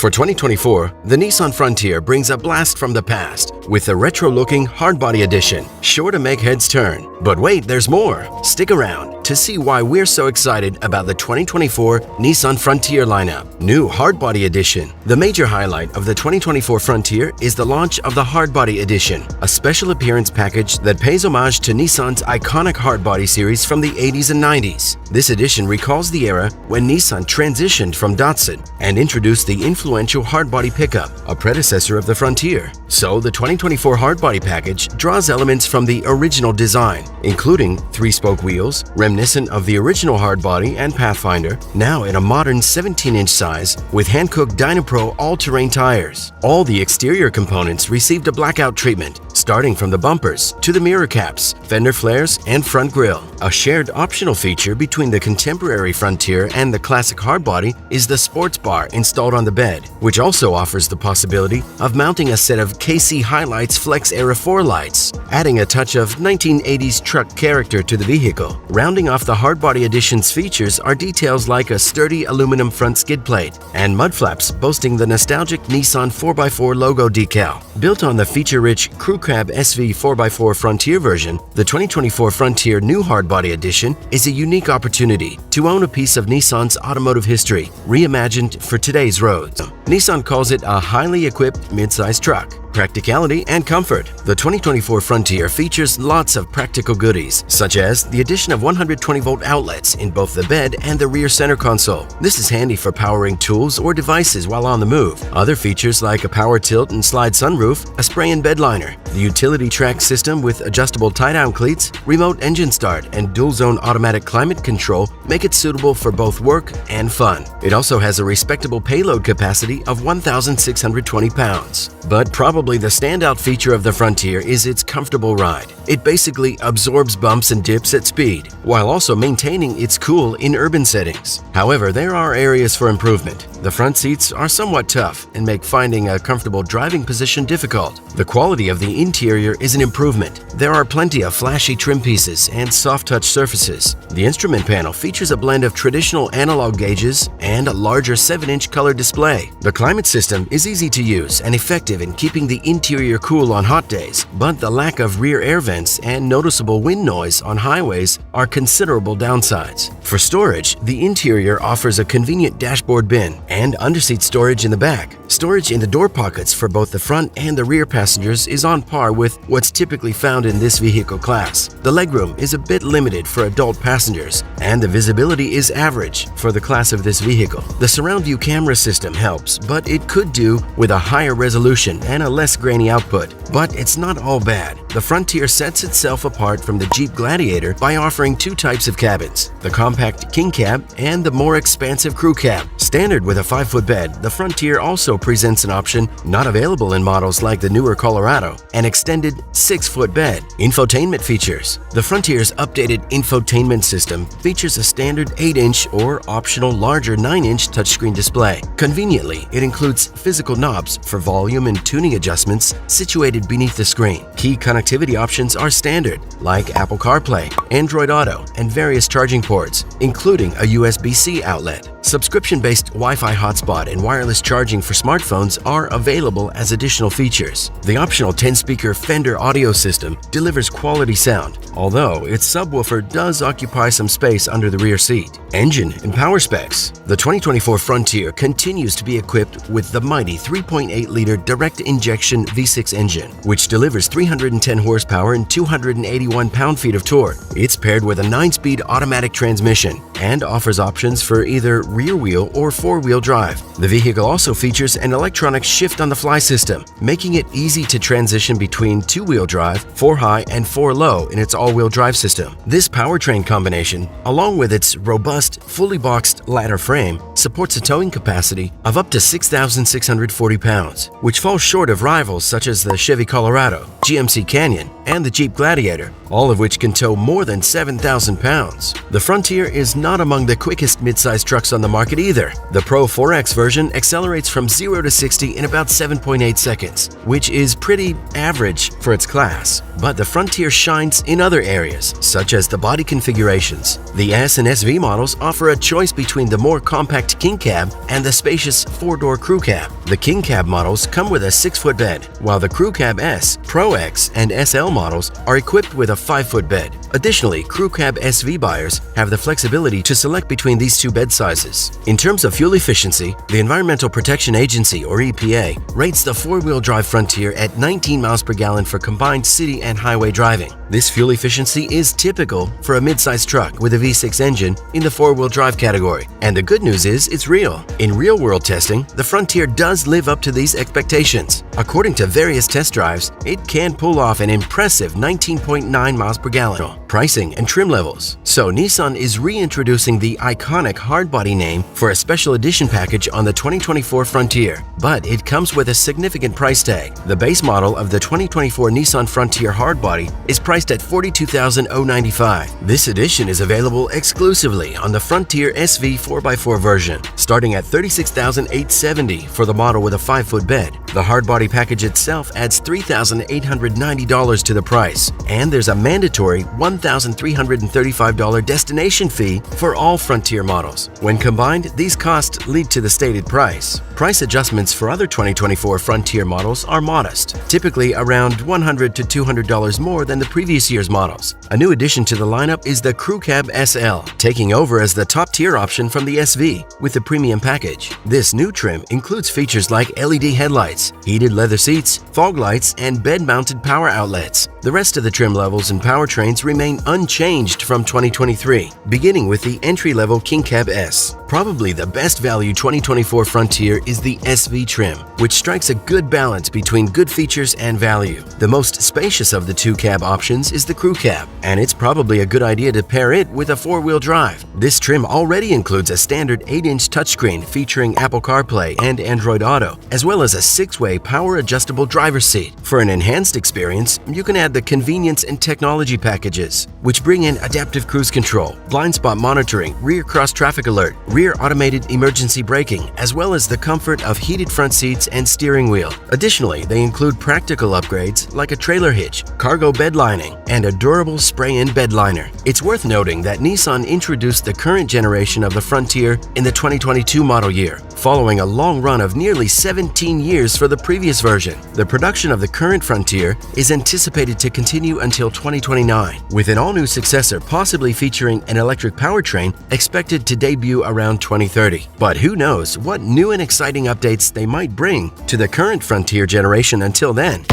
For 2024, the Nissan Frontier brings a blast from the past with the retro-looking hardbody edition, sure to make heads turn. But wait, there's more! Stick around to see why we're so excited about the 2024 Nissan Frontier lineup. New Hardbody Edition. The major highlight of the 2024 Frontier is the launch of the Hardbody Edition, a special appearance package that pays homage to Nissan's iconic hardbody series from the 80s and 90s. This edition recalls the era when Nissan transitioned from Datsun and introduced the influential hardbody pickup, a predecessor of the Frontier. So the 2024 hardbody package draws elements from the original design, including 3-spoke wheels, reminiscent of the original hardbody and Pathfinder, now in a modern 17-inch size with hand-cooked Dynapro all-terrain tires. All the exterior components received a blackout treatment, starting from the bumpers to the mirror caps, fender flares, and front grille. A shared optional feature between the contemporary Frontier and the classic hardbody is the sports bar installed on the bed, which also offers the possibility of mounting a set of KC Highlights Flex Era 4 lights, adding a touch of 1980s truck character to the vehicle. Rounding off the Hardbody Edition's features are details like a sturdy aluminum front skid plate and mud flaps boasting the nostalgic Nissan 4x4 logo decal. Built on the feature-rich Crew Cab SV 4x4 Frontier version, the 2024 Frontier New Hardbody Edition is a unique opportunity to own a piece of Nissan's automotive history, reimagined for today's roads. Nissan calls it a highly equipped midsize truck. Practicality and comfort. The 2024 Frontier features lots of practical goodies, such as the addition of 120-volt outlets in both the bed and the rear center console. This is handy for powering tools or devices while on the move. Other features like a power tilt and slide sunroof, a spray-in bed liner, the utility track system with adjustable tie-down cleats, remote engine start, and dual-zone automatic climate control make it suitable for both work and fun. It also has a respectable payload capacity of 1,620 pounds. But probably the standout feature of the Frontier is its comfortable ride. It basically absorbs bumps and dips at speed, while also maintaining its cool in urban settings. However, there are areas for improvement. The front seats are somewhat tough and make finding a comfortable driving position difficult. The quality of the interior is an improvement. There are plenty of flashy trim pieces and soft-touch surfaces. The instrument panel features a blend of traditional analog gauges and a larger 7-inch color display. The climate system is easy to use and effective in keeping the interior cool on hot days, but the lack of rear air vents and noticeable wind noise on highways are considerable downsides. For storage, the interior offers a convenient dashboard bin and underseat storage in the back. Storage in the door pockets for both the front and the rear passengers is on par with what's typically found in this vehicle class. The legroom is a bit limited for adult passengers, and the visibility is average for the class of this vehicle. The surround view camera system helps, but it could do with a higher resolution and a less grainy output. But it's not all bad. The Frontier sets itself apart from the Jeep Gladiator by offering two types of cabins, the compact king cab and the more expansive crew cab. Standard with a 5-foot bed, the Frontier also presents an option not available in models like the newer Colorado, an extended 6-foot bed. Infotainment features. The Frontier's updated infotainment system features a standard 8-inch or optional larger 9-inch touchscreen display. Conveniently, it includes physical knobs for volume and tuning adjustments situated beneath the screen. Key connectivity options are standard, like Apple CarPlay, Android Auto, and various charging ports, including a USB-C outlet. Subscription-based Wi-Fi hotspot and wireless charging for smartphones are available as additional features. The optional 10-speaker Fender audio system delivers quality sound, although its subwoofer does occupy some space under the rear seat. Engine and power specs. The 2024 Frontier continues to be equipped with the mighty 3.8-liter direct injection V6 engine, which delivers 310 horsepower and 281 pound-feet of torque. It's paired with a 9-speed automatic transmission and offers options for either rear-wheel or 4-wheel drive. The vehicle also features an electronic shift-on-the-fly system, making it easy to transition between 2-wheel drive, 4-high, and 4-low in its all-wheel drive system. This powertrain combination, along with its robust, fully boxed ladder frame, supports a towing capacity of up to 6,640 pounds, which falls short of rivals such as the Chevy Colorado, GMC Canyon, and the Jeep Gladiator, all of which can tow more than 7,000 pounds. The Frontier is not not among the quickest midsize trucks on the market either. The Pro 4X version accelerates from 0 to 60 in about 7.8 seconds, which is pretty average for its class. But the Frontier shines in other areas, such as the body configurations. The S and SV models offer a choice between the more compact King Cab and the spacious 4-door Crew Cab. The King Cab models come with a 6-foot bed, while the Crew Cab S, Pro X, and SL models are equipped with a 5-foot bed. Additionally, Crew Cab SV buyers have the flexibility to select between these two bed sizes. In terms of fuel efficiency, the Environmental Protection Agency, or EPA, rates the 4-wheel drive Frontier at 19 miles per gallon for combined city and highway driving. This fuel efficiency is typical for a midsize truck with a V6 engine in the 4-wheel drive category. And the good news is it's real. In real-world testing, the Frontier does live up to these expectations. According to various test drives, it can pull off an impressive 19.9 miles per gallon. Pricing and trim levels. So Nissan is reintroducing the iconic hardbody name for a special edition package on the 2024 Frontier, but it comes with a significant price tag. The base model of the 2024 Nissan Frontier hardbody is priced at $42,095. This edition is available exclusively on the Frontier SV 4x4 version, starting at $36,870 for the model with a 5-foot bed. The hardbody package itself adds $3,890 to the price, and there's a mandatory $1,335 destination fee for all Frontier models. When combined, these costs lead to the stated price. Price adjustments for other 2024 Frontier models are modest, typically around $100 to $200 more than the previous year's models. A new addition to the lineup is the Crew Cab SL, taking over as the top-tier option from the SV with the premium package. This new trim includes features like LED headlights, heated leather seats, fog lights, and bed-mounted power outlets. The rest of the trim levels and powertrains remain unchanged from 2023, beginning with the entry-level King Cab S. Probably the best value 2024 Frontier is the SV trim, which strikes a good balance between good features and value. The most spacious of the two cab options is the Crew Cab, and it's probably a good idea to pair it with a 4-wheel drive. This trim already includes a standard 8-inch touchscreen featuring Apple CarPlay and Android Auto, as well as a 6-way power-adjustable driver's seat. For an enhanced experience, you can add the convenience and technology packages, which bring in adaptive cruise control, blind spot monitoring, rear cross-traffic alert, rear automated emergency braking, as well as the comfort of heated front seats and steering wheel. Additionally, they include practical upgrades like a trailer hitch, cargo bed lining, and a durable spray-in bed liner. It's worth noting that Nissan introduced the current generation of the Frontier in the 2022 model year, following a long run of nearly 17 years for the previous version. The production of the current Frontier is anticipated to continue until 2029, with an all-new successor possibly featuring an electric powertrain expected to debut around 2030. But who knows what new and exciting updates they might bring to the current Frontier generation until then.